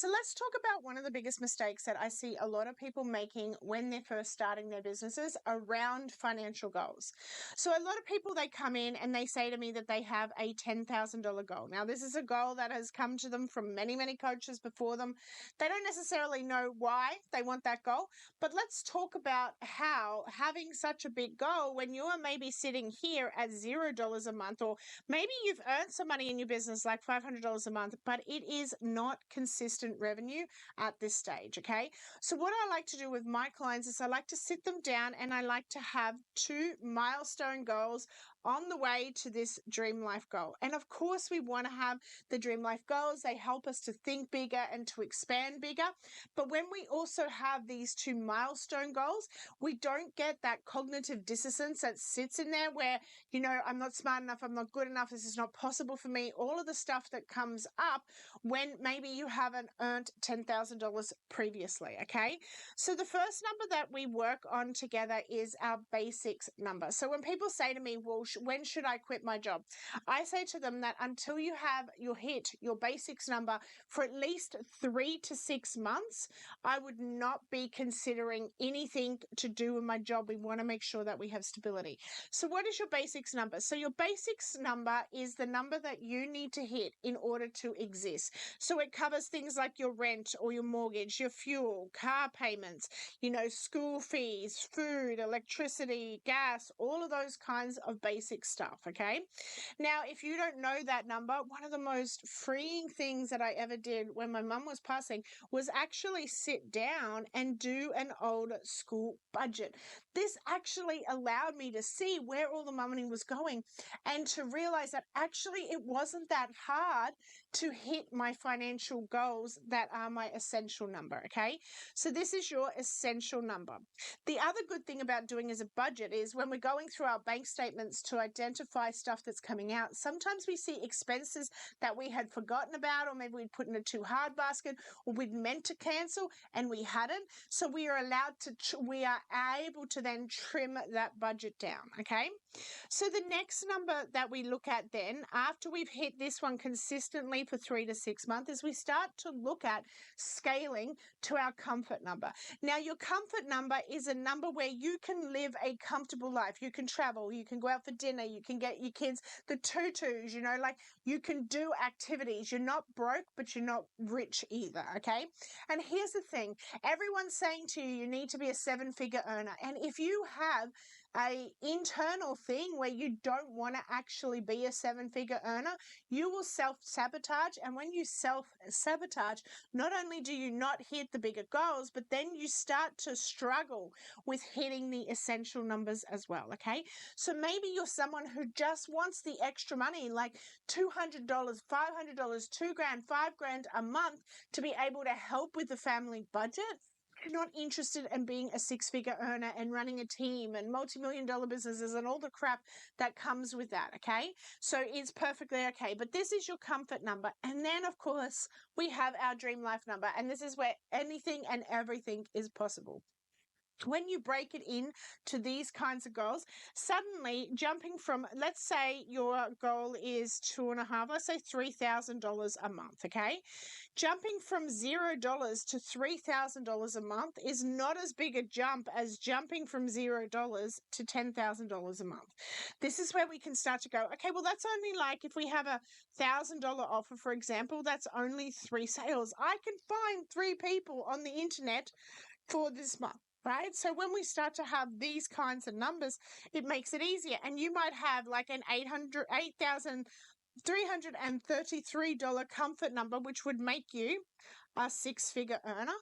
So let's talk about one of the biggest mistakes that I see a lot of people making when they're first starting their businesses around financial goals. So a lot of people, they come in and they say to me that they have a $10,000 goal. Now, this is a goal that has come to them from many, many coaches before them. They don't necessarily know why they want that goal, but let's talk about how having such a big goal when you are maybe sitting here at $0 a month, or maybe you've earned some money in your business like $500 a month, but it is not consistent revenue at this stage. Okay. So what I like to do with my clients is I like to sit them down and I like to have 2 milestone goals on the way to this dream life goal. And of course, we want to have the dream life goals. They help us to think bigger and to expand bigger. But when we also have these 2 milestone goals, we don't get that cognitive dissonance that sits in there where, I'm not smart enough, I'm not good enough, this is not possible for me. All of the stuff that comes up when maybe you haven't earned $10,000 previously. Okay. So the first number that we work on together is our basics number. So when people say to me, well, when should I quit my job? I say to them that until you hit your basics number for at least 3 to 6 months, I would not be considering anything to do with my job. We want to make sure that we have stability. So what is your basics number? So your basics number is the number that you need to hit in order to exist. So it covers things like your rent or your mortgage, your fuel, car payments, school fees, food, electricity, gas, all of those kinds of basic stuff. Okay. Now, if you don't know that number, one of the most freeing things that I ever did when my mum was passing was actually sit down and do an old school budget. This actually allowed me to see where all the money was going and to realize that actually it wasn't that hard to hit my financial goals that are my essential number. Okay. So this is your essential number. The other good thing about doing as a budget is when we're going through our bank statements to identify stuff that's coming out, sometimes we see expenses that we had forgotten about, or maybe we'd put in a too hard basket, or we'd meant to cancel and we hadn't. So we are we are able to then trim that budget down. Okay. So the next number that we look at then, after we've hit this one consistently for 3 to 6 months, is we start to look at scaling to our comfort number. Now, your comfort number is a number where you can live a comfortable life. You can travel, you can go out for dinner, you can get your kids the tutus, you can do activities. You're not broke, but you're not rich either. Okay. And here's the thing, everyone's saying to you, you need to be a 7-figure earner. And if you have a internal thing where you don't want to actually be a 7-figure earner, you will self-sabotage. And when you self-sabotage, not only do you not hit the bigger goals, but then you start to struggle with hitting the essential numbers as well. Okay. So maybe you're someone who just wants the extra money, like $200, $500, $2,000, $5,000 a month to be able to help with the family budget. You're not interested in being a 6-figure earner and running a team and multi-million-dollar businesses and all the crap that comes with that. Okay. So it's perfectly okay. But this is your comfort number. And then, of course, we have our dream life number. And this is where anything and everything is possible. When you break it in to these kinds of goals, suddenly jumping from, let's say your goal is let's say $3,000 a month. Okay. Jumping from $0 to $3,000 a month is not as big a jump as jumping from $0 to $10,000 a month. This is where we can start to go, okay, well, that's only like if we have a $1,000 offer, for example, that's only 3 sales. I can find 3 people on the internet for this month. Right. So when we start to have these kinds of numbers, it makes it easier. And you might have like an $8,333 comfort number, which would make you a 6-figure earner.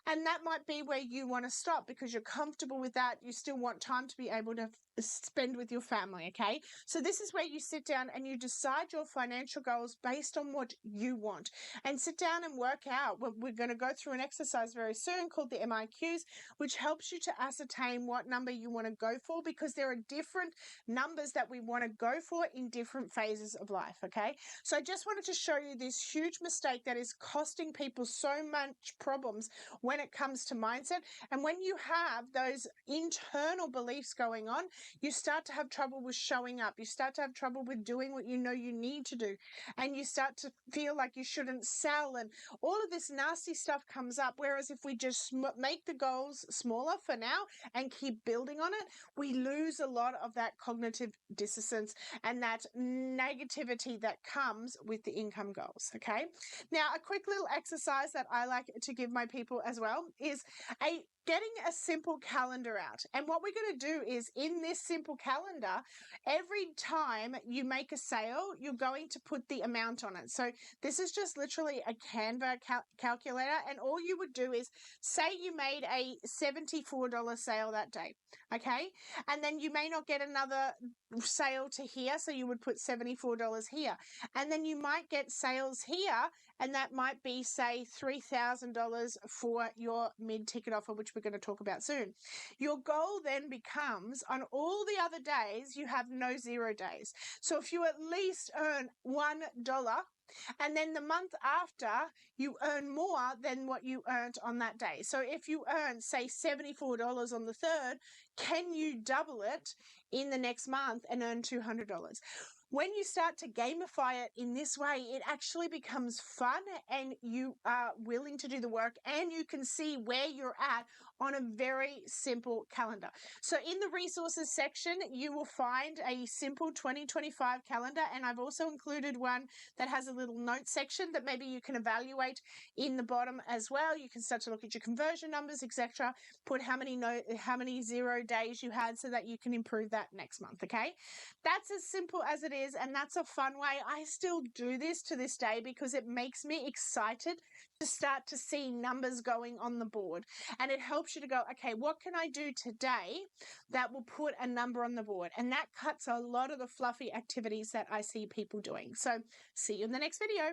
And that might be where you want to stop because you're comfortable with that. You still want time to be able to spend with your family. Okay. So this is where you sit down and you decide your financial goals based on what you want, and sit down and work out. We're going to go through an exercise very soon called the MIQs, which helps you to ascertain what number you want to go for, because there are different numbers that we want to go for in different phases of life. Okay. So I just wanted to show you this huge mistake that is costing people so much problems when it comes to mindset. And when you have those internal beliefs going on, you start to have trouble with showing up. You start to have trouble with doing what you know you need to do. And you start to feel like you shouldn't sell. And all of this nasty stuff comes up. Whereas if we just make the goals smaller for now and keep building on it, we lose a lot of that cognitive dissonance and that negativity that comes with the income goals. Okay. Now, a quick little exercise that I like to give my people as well is getting a simple calendar out. And what we're going to do is in this simple calendar, every time you make a sale, you're going to put the amount on it. So this is just literally a Canva calculator. And all you would do is say you made a $74 sale that day. Okay. And then you may not get another sale to here. So you would put $74 here. And then you might get sales here. And that might be, say, $3,000 for your mid-ticket offer, which we're going to talk about soon. Your goal then becomes, on all the other days, you have no 0 days. So if you at least earn $1, and then the month after, you earn more than what you earned on that day. So if you earn, say, $74 on the 3rd, can you double it in the next month and earn $200? When you start to gamify it in this way, it actually becomes fun and you are willing to do the work and you can see where you're at on a very simple calendar. So in the resources section, you will find a simple 2025 calendar, and I've also included one that has a little note section that maybe you can evaluate in the bottom as well. You can start to look at your conversion numbers, etc. Put how many 0 days you had so that you can improve that next month, okay? That's as simple as it is, and that's a fun way. I still do this to this day because it makes me excited to start to see numbers going on the board. And it helps you to go, okay, what can I do today that will put a number on the board? And that cuts a lot of the fluffy activities that I see people doing. So see you in the next video.